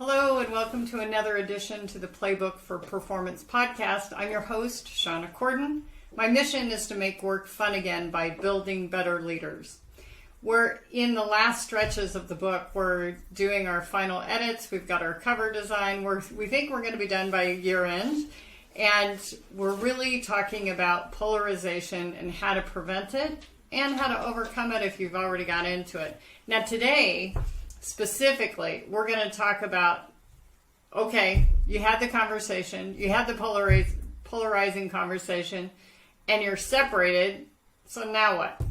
Hello and welcome to another edition to the Playbook for Performance podcast. I'm your host, Shauna Corden. My mission is to make work fun again by building better leaders. We're in the last stretches of the book. We're doing our final edits. We've got our cover design. We think we're going to be done by year end. And we're really talking about polarization and how to prevent it and how to overcome it if you've already got into it. Now today, specifically, we're going to talk about, okay, you had the conversation, you had the polarizing conversation, and you're separated, so now what?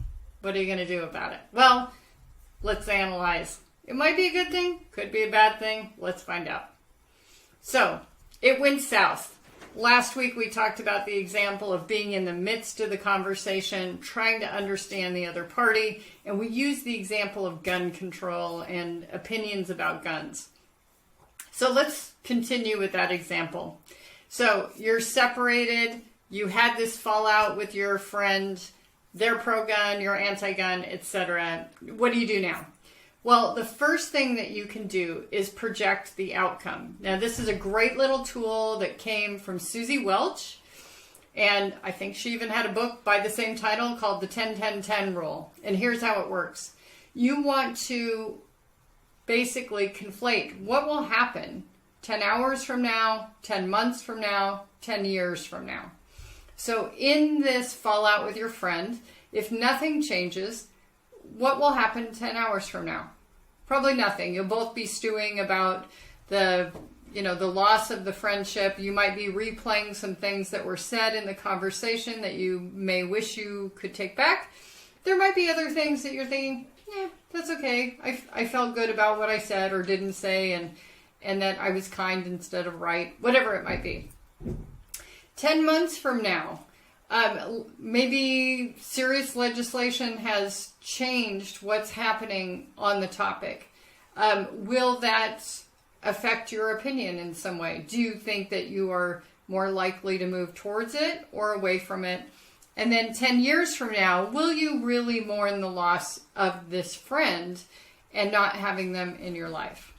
What are you going to do about it? Well, let's analyze. It might be a good thing, could be a bad thing. Let's find out. So, it went south. Last week we talked about the example of being in the midst of the conversation, trying to understand the other party, and we used the example of gun control and opinions about guns. So let's continue with that example. So you're separated, you had this fallout with your friend, they're pro-gun, you're anti-gun, etc. What do you do now? Well, the first thing that you can do is project the outcome. Now, this is a great little tool that came from Suzy Welch, and I think she even had a book by the same title called the 10-10-10 rule. And here's how it works. You want to basically conflate what will happen 10 hours from now, 10 months from now, 10 years from now. So in this fallout with your friend, if nothing changes, what will happen 10 hours from now? Probably nothing. You'll both be stewing about the loss of the friendship. You might be replaying some things that were said in the conversation that you may wish you could take back. There might be other things that you're thinking, that's okay. I felt good about what I said or didn't say, and that I was kind instead of right, whatever it might be. 10 months from now, maybe serious legislation has changed what's happening on the topic. Will that affect your opinion in some way? Do you think that you are more likely to move towards it or away from it? And then 10 years from now, will you really mourn the loss of this friend and not having them in your life?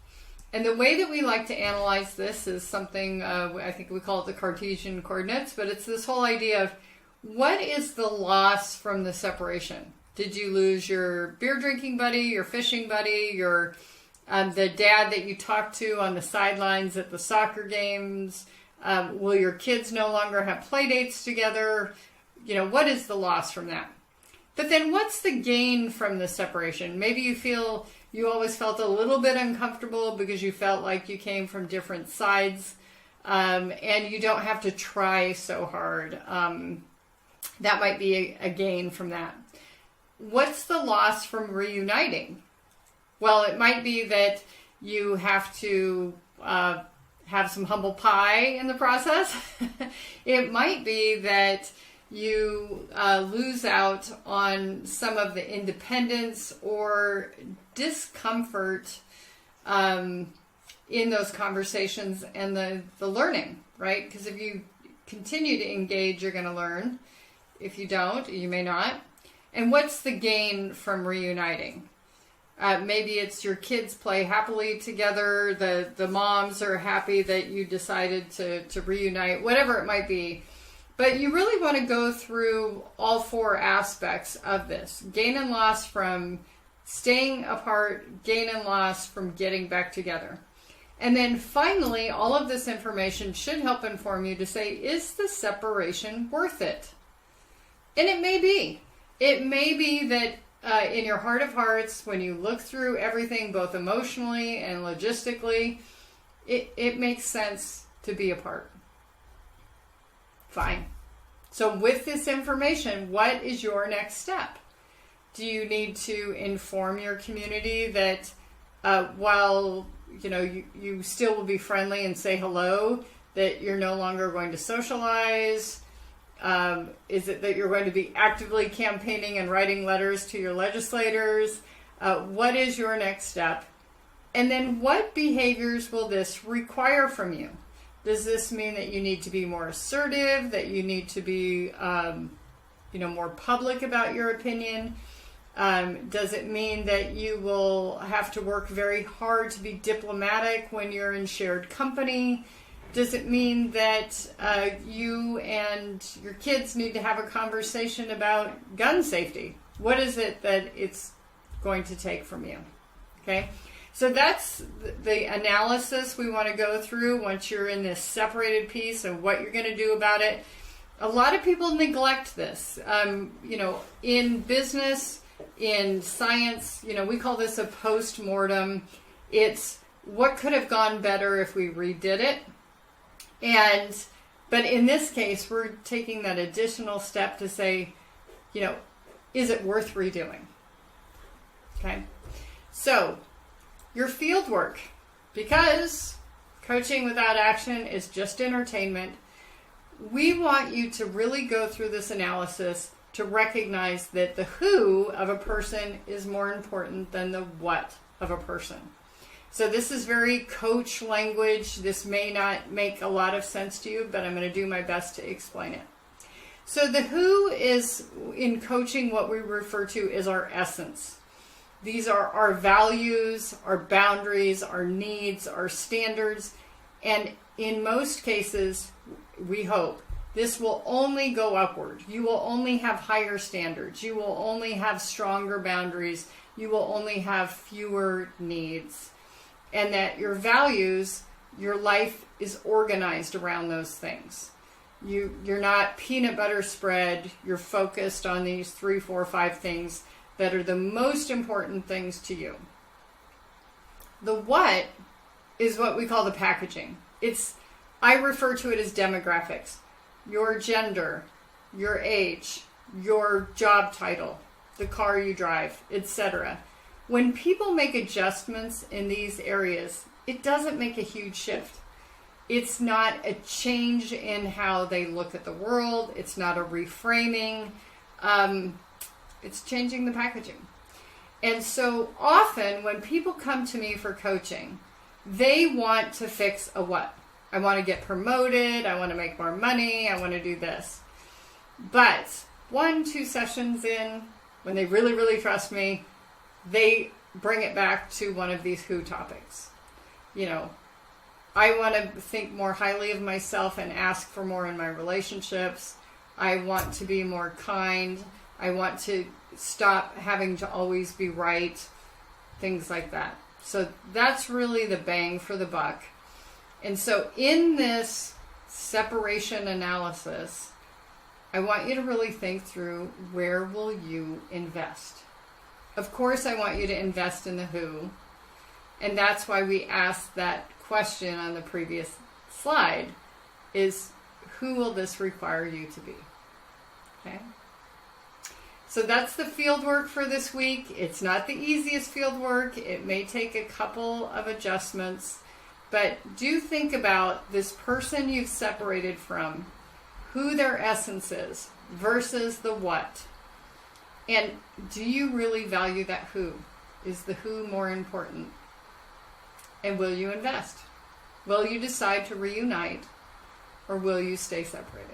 And the way that we like to analyze this is something, I think we call it the Cartesian coordinates, but it's this whole idea of what is the loss from the separation? Did you lose your beer drinking buddy, your fishing buddy, the dad that you talked to on the sidelines at the soccer games? Will your kids no longer have play dates together? What is the loss from that? But then what's the gain from the separation? Maybe you always felt a little bit uncomfortable because you felt like you came from different sides, and you don't have to try so hard. That might be a gain from that. What's the loss from reuniting? Well, it might be that you have to have some humble pie in the process. It might be that you lose out on some of the independence or discomfort in those conversations and the learning, right? Because if you continue to engage, you're going to learn. If you don't, you may not. And what's the gain from reuniting? Maybe it's your kids play happily together. The moms are happy that you decided to reunite, whatever it might be. But you really want to go through all four aspects of this. Gain and loss from staying apart, gain and loss from getting back together. And then finally, all of this information should help inform you to say, is the separation worth it? And it may be. It may be that in your heart of hearts, when you look through everything, both emotionally and logistically, it makes sense to be apart. Fine. So with this information, what is your next step? Do you need to inform your community that while you still will be friendly and say hello, that you're no longer going to socialize? Is it that you're going to be actively campaigning and writing letters to your legislators? What is your next step? And then what behaviors will this require from you? Does this mean that you need to be more assertive, that you need to be more public about your opinion? Does it mean that you will have to work very hard to be diplomatic when you're in shared company? Does it mean that you and your kids need to have a conversation about gun safety? What is it that it's going to take from you? Okay, so that's the analysis we want to go through once you're in this separated piece of what you're going to do about it. A lot of people neglect this. In business, in science, we call this a post-mortem. It's what could have gone better if we redid it. But in this case, we're taking that additional step to say, is it worth redoing? Okay. So your field work, because coaching without action is just entertainment, we want you to really go through this analysis to recognize that the who of a person is more important than the what of a person. So this is very coach language. This may not make a lot of sense to you, but I'm going to do my best to explain it. So the who is, in coaching, what we refer to as our essence. These are our values, our boundaries, our needs, our standards. And in most cases, we hope, this will only go upward. You will only have higher standards. You will only have stronger boundaries. You will only have fewer needs. And that your values, your life is organized around those things. You're not peanut butter spread. You're focused on these 3, 4, 5 things that are the most important things to you. The what is what we call the packaging. I refer to it as demographics. Your gender, your age, your job title, the car you drive, etc. When people make adjustments in these areas, it doesn't make a huge shift. It's not a change in how they look at the world. It's not a reframing. It's changing the packaging. And so often when people come to me for coaching, they want to fix a what. I want to get promoted. I want to make more money. I want to do this. But 1, 2 sessions in, when they really, really trust me, they bring it back to one of these who topics. I want to think more highly of myself and ask for more in my relationships. I want to be more kind. I want to stop having to always be right. Things like that. So that's really the bang for the buck. And so in this separation analysis, I want you to really think through, where will you invest? Of course, I want you to invest in the who. And that's why we asked that question on the previous slide, is who will this require you to be? Okay. So that's the field work for this week. It's not the easiest field work. It may take a couple of adjustments. But do think about this person you've separated from, who their essence is versus the what. And do you really value that who? Is the who more important? And will you invest? Will you decide to reunite, or will you stay separated?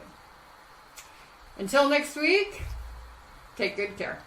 Until next week, take good care.